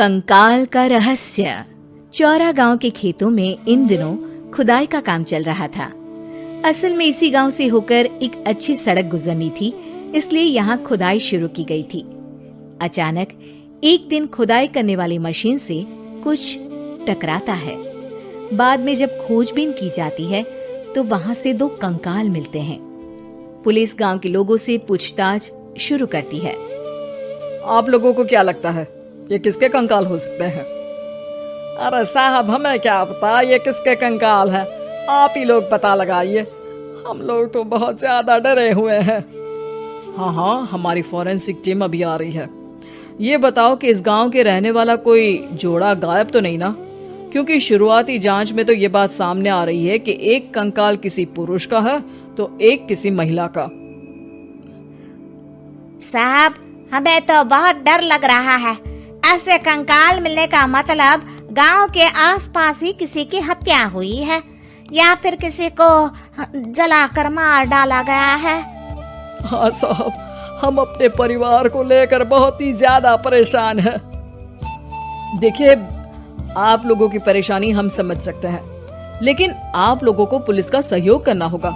कंकाल का रहस्य। चौरा गांव के खेतों में इन दिनों खुदाई का काम चल रहा था। असल में इसी गांव से होकर एक अच्छी सड़क गुजरनी थी, इसलिए यहाँ खुदाई शुरू की गई थी। अचानक एक दिन खुदाई करने वाली मशीन से कुछ टकराता है। बाद में जब खोजबीन की जाती है तो वहाँ से 2 कंकाल मिलते हैं। पुलिस गांव के लोगों से पूछताछ शुरू करती है। आप लोगों को क्या लगता है ये किसके कंकाल हो सकते हैं? अरे साहब, हमें क्या पता ये किसके कंकाल है, आप ही लोग पता लगाइए। हम लोग तो बहुत ज्यादा डरे हुए हैं। हाँ, हमारी फॉरेंसिक टीम अभी आ रही है। ये बताओ कि इस गांव के रहने वाला कोई जोड़ा गायब तो नहीं ना? क्योंकि शुरुआती जांच में तो ये बात सामने आ रही है कि एक कंकाल किसी पुरुष का है तो एक किसी महिला का। साहब, हमें तो बहुत डर लग रहा है। ऐसे कंकाल मिलने का मतलब गांव के आसपास ही किसी की हत्या हुई है या फिर किसी को जलाकर मार डाला गया है। हाँ साहब, हम अपने परिवार को लेकर बहुत ही ज्यादा परेशान हैं। देखिए, आप लोगों की परेशानी हम समझ सकते हैं, लेकिन आप लोगों को पुलिस का सहयोग करना होगा,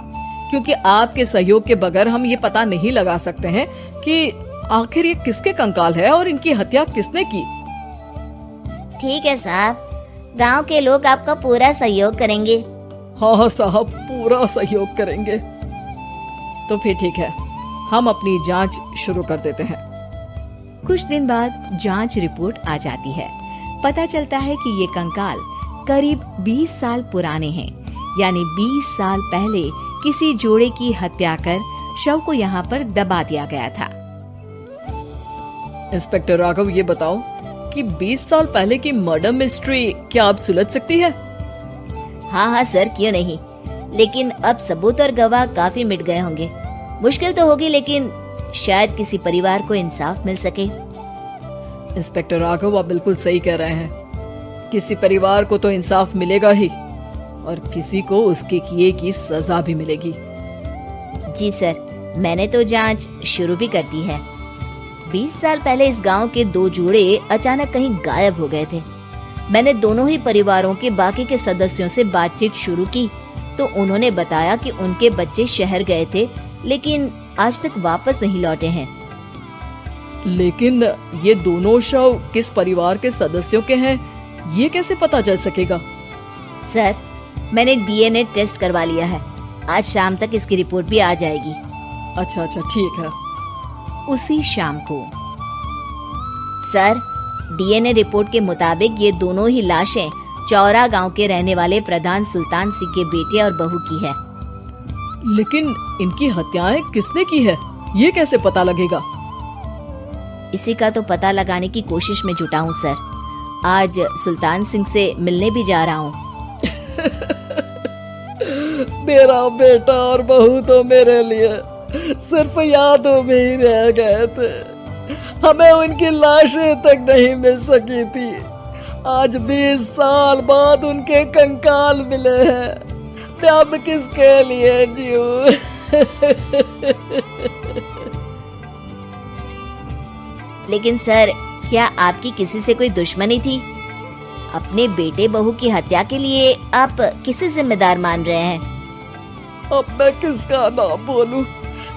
क्योंकि आपके सहयोग के बगैर हम ये पता नहीं लगा सकते हैं कि आखिर ये किसके कंकाल है और इनकी हत्या किसने की। ठीक है साहब, गांव के लोग आपका पूरा सहयोग करेंगे। हाँ साहब, पूरा सहयोग करेंगे। तो फिर ठीक है, हम अपनी जांच शुरू कर देते हैं। कुछ दिन बाद जांच रिपोर्ट आ जाती है। पता चलता है कि ये कंकाल करीब 20 साल पुराने हैं, यानी 20 साल पहले किसी जोड़े की हत्या कर शव को यहाँ पर दबा दिया गया था। इंस्पेक्टर राघव, ये बताओ कि 20 साल पहले की मर्डर मिस्ट्री क्या आप सुलझ सकती है? हाँ सर, क्यों नहीं, लेकिन अब सबूत और गवाह काफी मिट गए होंगे। मुश्किल तो होगी, लेकिन शायद किसी परिवार को इंसाफ मिल सके। इंस्पेक्टर राघव, आप बिल्कुल सही कह रहे हैं। किसी परिवार को तो इंसाफ मिलेगा ही और किसी को उसके किए की सजा भी मिलेगी। जी सर, मैंने तो जांच शुरू भी कर दी है। 20 साल पहले इस गांव के 2 जोड़े अचानक कहीं गायब हो गए थे। मैंने दोनों ही परिवारों के बाकी के सदस्यों से बातचीत शुरू की तो उन्होंने बताया कि उनके बच्चे शहर गए थे, लेकिन आज तक वापस नहीं लौटे हैं। लेकिन ये दोनों शव किस परिवार के सदस्यों के हैं, ये कैसे पता चल सकेगा? सर, मैंने डीएनए टेस्ट करवा लिया है। आज शाम तक इसकी रिपोर्ट भी आ जाएगी। अच्छा, ठीक है। उसी शाम को सर, डीएनए रिपोर्ट के मुताबिक ये दोनों ही लाशें चौरा गांव के रहने वाले प्रधान सुल्तान सिंह के बेटे और बहू की है। लेकिन इनकी हत्याएं किसने की है, ये कैसे पता लगेगा? इसी का तो पता लगाने की कोशिश में जुटा हूँ सर। आज सुल्तान सिंह से मिलने भी जा रहा हूँ। मेरा बेटा और बहू तो मेरे लिए सिर्फ यादों में ही रह गए थे। हमें उनकी लाशें तक नहीं मिल सकी थी। आज 20 साल बाद उनके कंकाल मिले हैं। मैं अब किसके लिए जीऊं? लेकिन सर, क्या आपकी किसी से कोई दुश्मनी थी? अपने बेटे बहू की हत्या के लिए आप किसे जिम्मेदार मान रहे हैं? अब मैं किसका नाम बोलूं?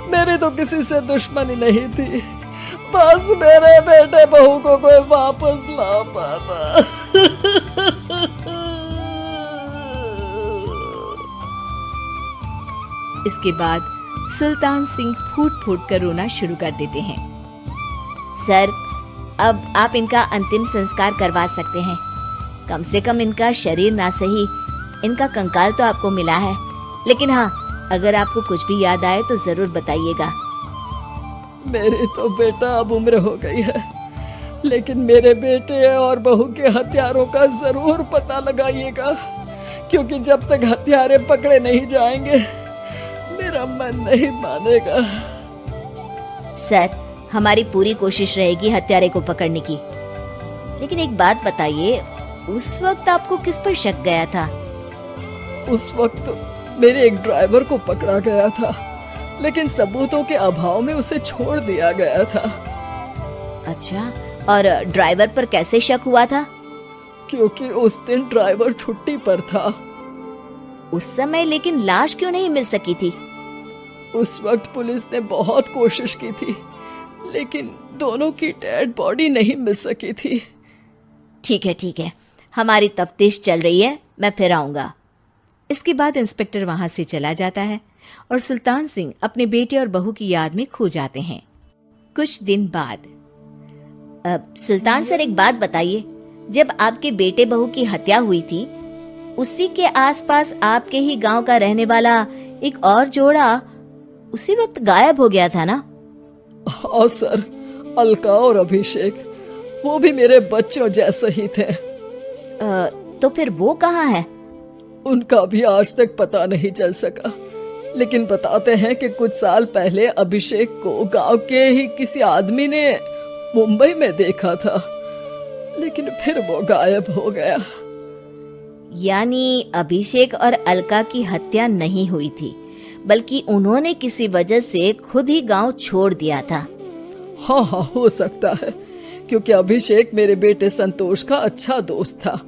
मेरी तो किसी से दुश्मनी नहीं थी, बस मेरे बेटे बहू को कोई वापस ला पाता। इसके बाद सुल्तान सिंह फूट फूट कर रोना शुरू कर देते हैं। सर, अब आप इनका अंतिम संस्कार करवा सकते हैं। कम से कम इनका शरीर ना सही, इनका कंकाल तो आपको मिला है। लेकिन हाँ, अगर आपको कुछ भी याद आए तो जरूर बताइएगा। मेरी तो बेटा अब उम्र हो गई है, लेकिन मेरे बेटे और बहू के हत्यारों का जरूर पता लगाइएगा, क्योंकि जब तक हत्यारे पकड़े नहीं जाएंगे मेरा मन नहीं मानेगा। सर, हमारी पूरी कोशिश रहेगी हत्यारे को पकड़ने की। लेकिन एक बात बताइए, उस वक्त आपको किस पर शक गया था? उस वक्त मेरे एक ड्राइवर को पकड़ा गया था, लेकिन सबूतों के अभाव में उसे छोड़ दिया गया था। अच्छा, और ड्राइवर पर कैसे शक हुआ था? क्योंकि उस दिन ड्राइवर छुट्टी पर था। उस समय लेकिन लाश क्यों नहीं मिल सकी थी? उस वक्त पुलिस ने बहुत कोशिश की थी, लेकिन दोनों की डेड बॉडी नहीं मिल सकी थी। ठीक है, हमारी तफ्तीश चल रही है, मैं फिर आऊंगा। इसके बाद इंस्पेक्टर वहां से चला जाता है और सुल्तान सिंह अपने बेटे और बहू की याद में खो जाते हैं। कुछ दिन बाद सुल्तान सर, एक बात बताइए, जब आपके बेटे बहू की हत्या हुई थी, उसी के आसपास आपके ही गांव का रहने वाला एक और जोड़ा उसी वक्त गायब हो गया था ना? हाँ सर, अलका और अभिषेक, वो भी मेरे बच्चों जैसे ही थे। तो फिर वो कहाँ है? उनका भी आज तक पता नहीं चल सका, लेकिन बताते हैं कि कुछ साल पहले अभिषेक को गांव के ही किसी आदमी ने मुंबई में देखा था, लेकिन फिर वो गायब हो गया। यानी अभिषेक और अलका की हत्या नहीं हुई थी, बल्कि उन्होंने किसी वजह से खुद ही गांव छोड़ दिया था। हाँ, हो सकता है, क्योंकि अभिषेक मेरे बेटे संतोष का अच्छा दोस्त था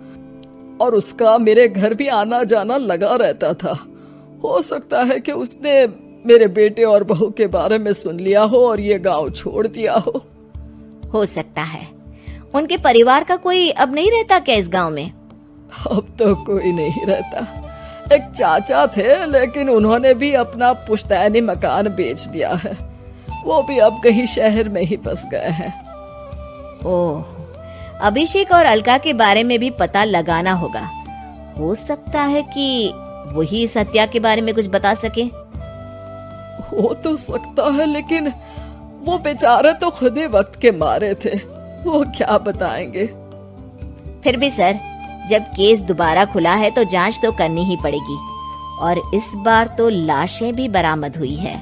और उसका मेरे घर भी आना जाना लगा रहता था। हो सकता है कि उसने मेरे बेटे और बहू के बारे में सुन लिया हो और ये गांव छोड़ दिया हो सकता है। उनके परिवार का कोई अब नहीं रहता क्या इस गांव में? अब तो कोई नहीं रहता। एक चाचा थे, लेकिन उन्होंने भी अपना पुश्तैनी मकान बेच दिया है। वो भी अब कहीं शहर में ही बस गए हैं। ओह, अभिषेक और अलका के बारे में भी पता लगाना होगा। हो सकता है कि वही इस हत्या के बारे में कुछ बता सके। हो तो सकता है, लेकिन वो बेचारे तो खुद ही वक्त के मारे थे, वो क्या बताएंगे। फिर भी सर, जब केस दोबारा खुला है तो जांच तो करनी ही पड़ेगी, और इस बार तो लाशें भी बरामद हुई है।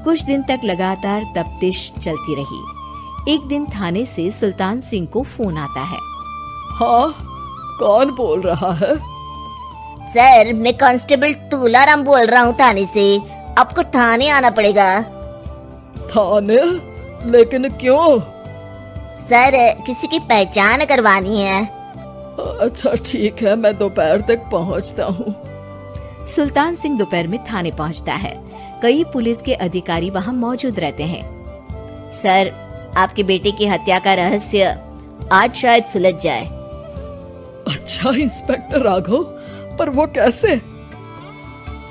कुछ दिन तक लगातार तफ्तीश चलती रही। एक दिन थाने से सुल्तान सिंह को फोन आता है। हाँ, कौन बोल रहा है? सर, मैं कांस्टेबल तुलाराम बोल रहा हूँ थाने से। आपको थाने आना पड़ेगा। थाने? लेकिन क्यों? सर, किसी की पहचान करवानी है। अच्छा ठीक है, मैं दोपहर तक पहुंचता हूँ। सुल्तान सिंह दोपहर में थाने पहुंचता है। कई पुलिस के अधिकारी वहां मौजूद रहते हैं। सर, आपके बेटे की हत्या का रहस्य आज शायद सुलझ जाए। अच्छा इंस्पेक्टर राघव, पर वो कैसे?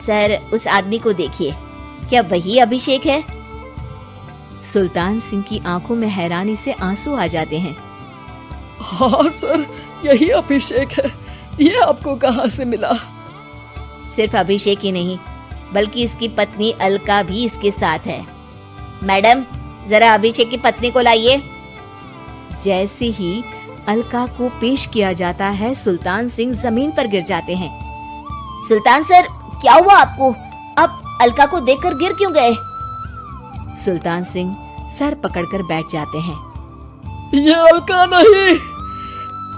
सर, उस आदमी को देखिए, क्या वही अभिषेक है? सुल्तान सिंह की आंखों में हैरानी से आंसू आ जाते हैं। हाँ सर, यही अभिषेक है। ये आपको कहाँ से मिला? सिर्फ अभिषेक ही नहीं, बल्कि इसकी पत्नी अलका भी इसके साथ है। मैडम, जरा अभिषेक की पत्नी को लाइए। जैसे ही अलका को पेश किया जाता है, सुल्तान सिंह जमीन पर गिर जाते हैं। सुल्तान सर, क्या हुआ आपको? आप अलका को देखकर गिर क्यों गए? सुल्तान सिंह सर पकड़कर बैठ जाते हैं। ये अलका नहीं,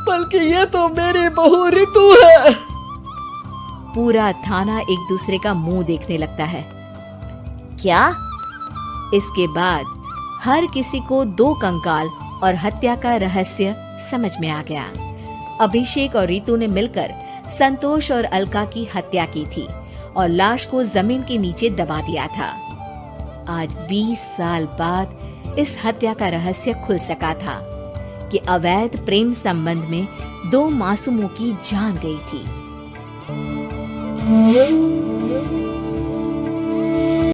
बल्कि ये तो मेरी बहू रितु है। पूरा थाना एक दूसरे का मुंह देखने लगता है। क्या? इसके बाद हर किसी को दो कंकाल और हत्या का रहस्य समझ में आ गया। अभिषेक और रितु ने मिलकर संतोष और अलका की हत्या की थी और लाश को जमीन के नीचे दबा दिया था। आज 20 साल बाद इस हत्या का रहस्य खुल सका था कि अवैध प्रेम संबंध में दो मासूमों की जान गई थी।